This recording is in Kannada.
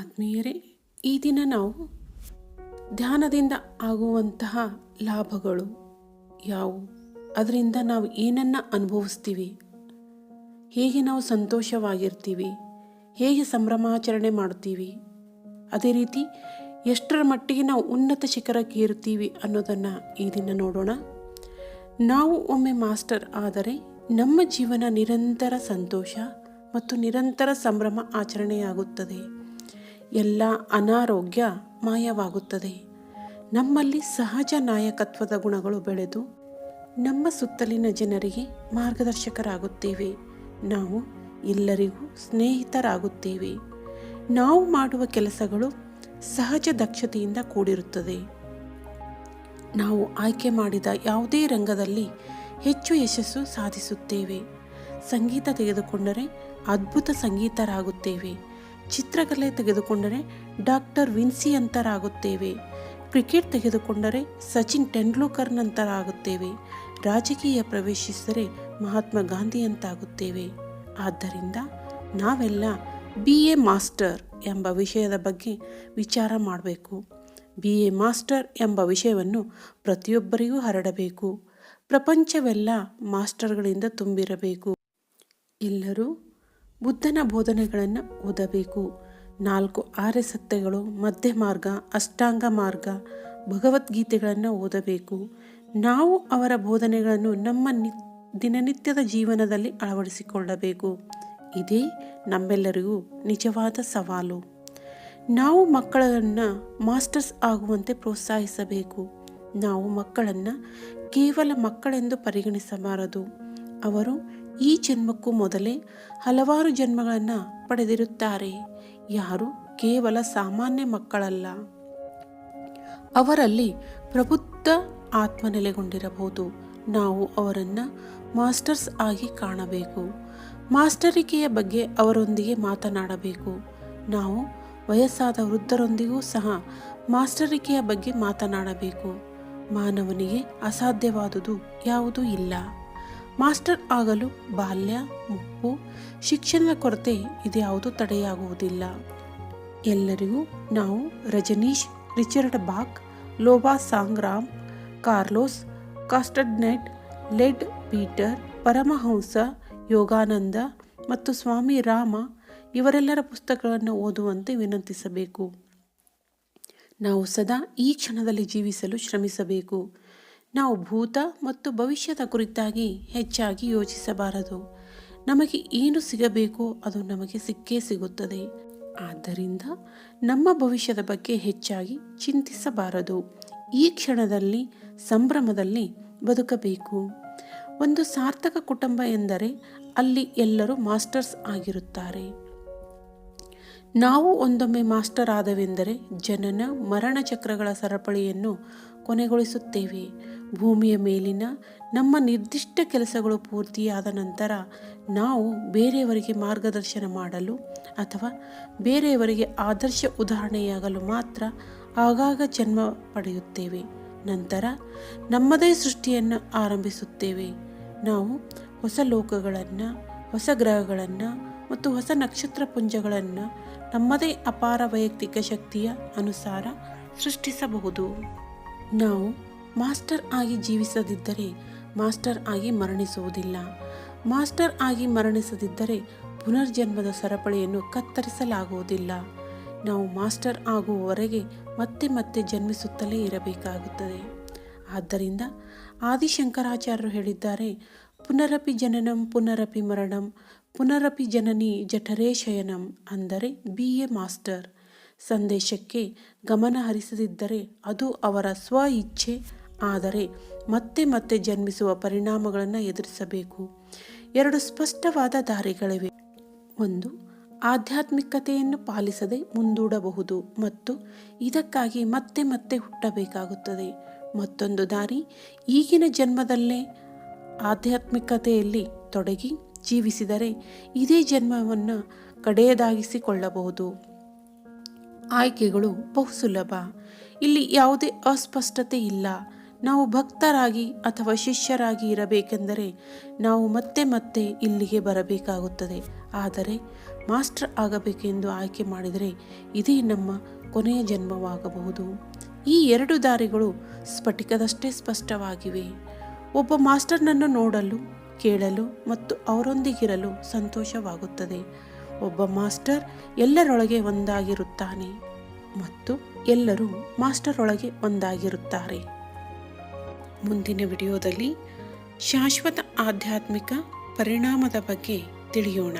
ಆತ್ಮೀಯರೇ, ಈ ದಿನ ನಾವು ಧ್ಯಾನದಿಂದ ಆಗುವಂತಹ ಲಾಭಗಳು ಯಾವುವು, ಅದರಿಂದ ನಾವು ಏನನ್ನು ಅನುಭವಿಸ್ತೀವಿ, ಹೇಗೆ ನಾವು ಸಂತೋಷವಾಗಿರ್ತೀವಿ, ಹೇಗೆ ಸಂಭ್ರಮಾಚರಣೆ ಮಾಡ್ತೀವಿ, ಅದೇ ರೀತಿ ಎಷ್ಟರ ಮಟ್ಟಿಗೆ ನಾವು ಉನ್ನತ ಶಿಖರಕ್ಕೆ ಏರುತ್ತೀವಿ ಅನ್ನೋದನ್ನು ಈ ದಿನ ನೋಡೋಣ. ನಾವು ಒಮ್ಮೆ ಮಾಸ್ಟರ್ ಆದರೆ ನಮ್ಮ ಜೀವನ ನಿರಂತರ ಸಂತೋಷ ಮತ್ತು ನಿರಂತರ ಸಂಭ್ರಮ ಆಚರಣೆಯಾಗುತ್ತದೆ. ಎಲ್ಲ ಅನಾರೋಗ್ಯ ಮಾಯವಾಗುತ್ತದೆ. ನಮ್ಮಲ್ಲಿ ಸಹಜ ನಾಯಕತ್ವದ ಗುಣಗಳು ಬೆಳೆದು ನಮ್ಮ ಸುತ್ತಲಿನ ಜನರಿಗೆ ಮಾರ್ಗದರ್ಶಕರಾಗುತ್ತೇವೆ. ನಾವು ಎಲ್ಲರಿಗೂ ಸ್ನೇಹಿತರಾಗುತ್ತೇವೆ. ನಾವು ಮಾಡುವ ಕೆಲಸಗಳು ಸಹಜ ದಕ್ಷತೆಯಿಂದ ಕೂಡಿರುತ್ತದೆ. ನಾವು ಆಯ್ಕೆ ಮಾಡಿದ ಯಾವುದೇ ರಂಗದಲ್ಲಿ ಹೆಚ್ಚು ಯಶಸ್ಸು ಸಾಧಿಸುತ್ತೇವೆ. ಸಂಗೀತ ತೆಗೆದುಕೊಂಡರೆ ಅದ್ಭುತ ಸಂಗೀತರಾಗುತ್ತೇವೆ. ಚಿತ್ರಕಲೆ ತೆಗೆದುಕೊಂಡರೆ ಡಾಕ್ಟರ್ ವಿನ್ಸಿ ಅಂತರಾಗುತ್ತೇವೆ. ಕ್ರಿಕೆಟ್ ತೆಗೆದುಕೊಂಡರೆ ಸಚಿನ್ ತೆಂಡೂಲ್ಕರ್ನಂತರಾಗುತ್ತೇವೆ. ರಾಜಕೀಯ ಪ್ರವೇಶಿಸಿದರೆ ಮಹಾತ್ಮ ಗಾಂಧಿ ಅಂತಾಗುತ್ತೇವೆ. ಆದ್ದರಿಂದ ನಾವೆಲ್ಲ BA ಮಾಸ್ಟರ್ ಎಂಬ ವಿಷಯದ ಬಗ್ಗೆ ವಿಚಾರ ಮಾಡಬೇಕು. BA ಮಾಸ್ಟರ್ ಎಂಬ ವಿಷಯವನ್ನು ಪ್ರತಿಯೊಬ್ಬರಿಗೂ ಹರಡಬೇಕು. ಪ್ರಪಂಚವೆಲ್ಲ ಮಾಸ್ಟರ್ಗಳಿಂದ ತುಂಬಿರಬೇಕು. ಎಲ್ಲರೂ ಬುದ್ಧನ ಬೋಧನೆಗಳನ್ನು ಓದಬೇಕು. 4 ಆರ್ಯ ಸತ್ಯಗಳು, ಮಧ್ಯ ಮಾರ್ಗ, ಅಷ್ಟಾಂಗ ಮಾರ್ಗ, ಭಗವದ್ಗೀತೆಗಳನ್ನು ಓದಬೇಕು. ನಾವು ಅವರ ಬೋಧನೆಗಳನ್ನು ನಮ್ಮ ದಿನನಿತ್ಯದ ಜೀವನದಲ್ಲಿ ಅಳವಡಿಸಿಕೊಳ್ಳಬೇಕು. ಇದೇ ನಮ್ಮೆಲ್ಲರಿಗೂ ನಿಜವಾದ ಸವಾಲು. ನಾವು ಮಕ್ಕಳನ್ನು ಮಾಸ್ಟರ್ಸ್ ಆಗುವಂತೆ ಪ್ರೋತ್ಸಾಹಿಸಬೇಕು. ನಾವು ಮಕ್ಕಳನ್ನು ಕೇವಲ ಮಕ್ಕಳೆಂದು ಪರಿಗಣಿಸಬಾರದು. ಅವರು ಈ ಜನ್ಮಕ್ಕೂ ಮೊದಲೇ ಹಲವಾರು ಜನ್ಮಗಳನ್ನು ಪಡೆದಿರುತ್ತಾರೆ. ಯಾರು ಕೇವಲ ಸಾಮಾನ್ಯ ಮಕ್ಕಳಲ್ಲ. ಅವರಲ್ಲಿ ಪ್ರಬುದ್ಧ ಆತ್ಮ ನೆಲೆಗೊಂಡಿರಬಹುದು. ನಾವು ಅವರನ್ನು ಮಾಸ್ಟರ್ಸ್ ಆಗಿ ಕಾಣಬೇಕು. ಮಾಸ್ಟರಿಕೆಯ ಬಗ್ಗೆ ಅವರೊಂದಿಗೆ ಮಾತನಾಡಬೇಕು. ನಾವು ವಯಸ್ಸಾದ ವೃದ್ಧರೊಂದಿಗೂ ಸಹ ಮಾಸ್ಟರಿಕೆಯ ಬಗ್ಗೆ ಮಾತನಾಡಬೇಕು. ಮಾನವನಿಗೆ ಅಸಾಧ್ಯವಾದುದು ಯಾವುದೂ ಇಲ್ಲ. ಮಾಸ್ಟರ್ ಆಗಲು ಬಾಲ್ಯ, ಮುಪ್ಪು, ಶಿಕ್ಷಣದ ಕೊರತೆ ಇದ್ಯಾವುದೂ ತಡೆಯಾಗುವುದಿಲ್ಲ. ಎಲ್ಲರಿಗೂ ನಾವು ರಜನೀಶ್, ರಿಚರ್ಡ್ ಬಾಕ್, ಲೋಬಾ ಸಾಂಗ್ರಾಮ್, ಕಾರ್ಲೋಸ್ ಕಾಸ್ಟಡ್ನೆಟ್, ಲೆಡ್ ಪೀಟರ್, ಪರಮಹಂಸ ಯೋಗಾನಂದ ಮತ್ತು ಸ್ವಾಮಿ ರಾಮ ಇವರೆಲ್ಲರ ಪುಸ್ತಕಗಳನ್ನು ಓದುವಂತೆ ವಿನಂತಿಸಬೇಕು. ನಾವು ಸದಾ ಈ ಕ್ಷಣದಲ್ಲಿ ಜೀವಿಸಲು ಶ್ರಮಿಸಬೇಕು. ನಾವು ಭೂತ ಮತ್ತು ಭವಿಷ್ಯದ ಕುರಿತಾಗಿ ಹೆಚ್ಚಾಗಿ ಯೋಚಿಸಬಾರದು. ನಮಗೆ ಏನು ಸಿಗಬೇಕೋ ಅದು ನಮಗೆ ಸಿಕ್ಕೇ ಸಿಗುತ್ತದೆ. ಆದ್ದರಿಂದ ನಮ್ಮ ಭವಿಷ್ಯದ ಬಗ್ಗೆ ಹೆಚ್ಚಾಗಿ ಚಿಂತಿಸಬಾರದು. ಈ ಕ್ಷಣದಲ್ಲಿ ಸಂಭ್ರಮದಲ್ಲಿ ಬದುಕಬೇಕು. ಒಂದು ಸಾರ್ಥಕ ಕುಟುಂಬ ಎಂದರೆ ಅಲ್ಲಿ ಎಲ್ಲರೂ ಮಾಸ್ಟರ್ಸ್ ಆಗಿರುತ್ತಾರೆ. ನಾವು ಒಂದೊಮ್ಮೆ ಮಾಸ್ಟರ್ ಆದವೆಂದರೆ ಜನನ ಮರಣ ಚಕ್ರಗಳ ಸರಪಳಿಯನ್ನು ಕೊನೆಗೊಳಿಸುತ್ತೇವೆ. ಭೂಮಿಯ ಮೇಲಿನ ನಮ್ಮ ನಿರ್ದಿಷ್ಟ ಕೆಲಸಗಳು ಪೂರ್ತಿಯಾದ ನಂತರ ನಾವು ಬೇರೆಯವರಿಗೆ ಮಾರ್ಗದರ್ಶನ ಮಾಡಲು ಅಥವಾ ಬೇರೆಯವರಿಗೆ ಆದರ್ಶ ಉದಾಹರಣೆಯಾಗಲು ಮಾತ್ರ ಆಗಾಗ ಜನ್ಮ ಪಡೆಯುತ್ತೇವೆ. ನಂತರ ನಮ್ಮದೇ ಸೃಷ್ಟಿಯನ್ನು ಆರಂಭಿಸುತ್ತೇವೆ. ನಾವು ಹೊಸ ಲೋಕಗಳನ್ನು, ಹೊಸ ಗ್ರಹಗಳನ್ನು ಮತ್ತು ಹೊಸ ನಕ್ಷತ್ರ ಪುಂಜಗಳನ್ನು ನಮ್ಮದೇ ಅಪಾರ ವೈಯಕ್ತಿಕ ಶಕ್ತಿಯ ಅನುಸಾರ ಸೃಷ್ಟಿಸಬಹುದು. ನಾವು ಮಾಸ್ಟರ್ ಆಗಿ ಜೀವಿಸದಿದ್ದರೆ ಮಾಸ್ಟರ್ ಆಗಿ ಮರಣಿಸುವುದಿಲ್ಲ. ಮಾಸ್ಟರ್ ಆಗಿ ಮರಣಿಸದಿದ್ದರೆ ಪುನರ್ಜನ್ಮದ ಸರಪಳಿಯನ್ನು ಕತ್ತರಿಸಲಾಗುವುದಿಲ್ಲ. ನಾವು ಮಾಸ್ಟರ್ ಆಗುವವರೆಗೆ ಮತ್ತೆ ಮತ್ತೆ ಜನ್ಮಿಸುತ್ತಲೇ ಇರಬೇಕಾಗುತ್ತದೆ. ಆದ್ದರಿಂದ ಆದಿಶಂಕರಾಚಾರ್ಯರು ಹೇಳಿದ್ದಾರೆ, ಪುನರಪಿ ಜನನಂ ಪುನರಪಿ ಮರಣಂ ಪುನರಪಿ ಜನನಿ ಜಠರೇ ಶಯನಂ. ಅಂದರೆ BA ಮಾಸ್ಟರ್ ಸಂದೇಶಕ್ಕೆ ಗಮನ ಹರಿಸದಿದ್ದರೆ ಅದು ಅವರ ಸ್ವ ಇಚ್ಛೆ. ಆದರೆ ಮತ್ತೆ ಮತ್ತೆ ಜನ್ಮಿಸುವ ಪರಿಣಾಮಗಳನ್ನು ಎದುರಿಸಬೇಕು. 2 ಸ್ಪಷ್ಟವಾದ ದಾರಿಗಳಿವೆ. ಒಂದು, ಆಧ್ಯಾತ್ಮಿಕತೆಯನ್ನು ಪಾಲಿಸದೆ ಮುಂದೂಡಬಹುದು ಮತ್ತು ಇದಕ್ಕಾಗಿ ಮತ್ತೆ ಮತ್ತೆ ಹುಟ್ಟಬೇಕಾಗುತ್ತದೆ. ಮತ್ತೊಂದು ದಾರಿ, ಈಗಿನ ಜನ್ಮದಲ್ಲೇ ಆಧ್ಯಾತ್ಮಿಕತೆಯಲ್ಲಿ ತೊಡಗಿ ಜೀವಿಸಿದರೆ ಇದೇ ಜನ್ಮವನ್ನು ಕಡೆಯದಾಗಿಸಿಕೊಳ್ಳಬಹುದು. ಆಯ್ಕೆಗಳು ಬಹು ಸುಲಭ. ಇಲ್ಲಿ ಯಾವುದೇ ಅಸ್ಪಷ್ಟತೆ ಇಲ್ಲ. ನಾವು ಭಕ್ತರಾಗಿ ಅಥವಾ ಶಿಷ್ಯರಾಗಿ ಇರಬೇಕೆಂದರೆ ನಾವು ಮತ್ತೆ ಮತ್ತೆ ಇಲ್ಲಿಗೆ ಬರಬೇಕಾಗುತ್ತದೆ. ಆದರೆ ಮಾಸ್ಟರ್ ಆಗಬೇಕೆಂದು ಆಯ್ಕೆ ಮಾಡಿದರೆ ಇದೇ ನಮ್ಮ ಕೊನೆಯ ಜನ್ಮವಾಗಬಹುದು. ಈ ಎರಡು ದಾರಿಗಳು ಸ್ಫಟಿಕದಷ್ಟೇ ಸ್ಪಷ್ಟವಾಗಿವೆ. ಒಬ್ಬ ಮಾಸ್ಟರ್ನನ್ನು ನೋಡಲು, ಕೇಳಲು ಮತ್ತು ಅವರೊಂದಿಗಿರಲು ಸಂತೋಷವಾಗುತ್ತದೆ. ಒಬ್ಬ ಮಾಸ್ಟರ್ ಎಲ್ಲರೊಳಗೆ ಒಂದಾಗಿರುತ್ತಾನೆ ಮತ್ತು ಎಲ್ಲರೂ ಮಾಸ್ಟರ್ ಒಳಗೆ ಒಂದಾಗಿರುತ್ತಾರೆ. ಮುಂದಿನ ವಿಡಿಯೋದಲ್ಲಿ ಶಾಶ್ವತ ಆಧ್ಯಾತ್ಮಿಕ ಪರಿಣಾಮದ ಬಗ್ಗೆ ತಿಳಿಯೋಣ.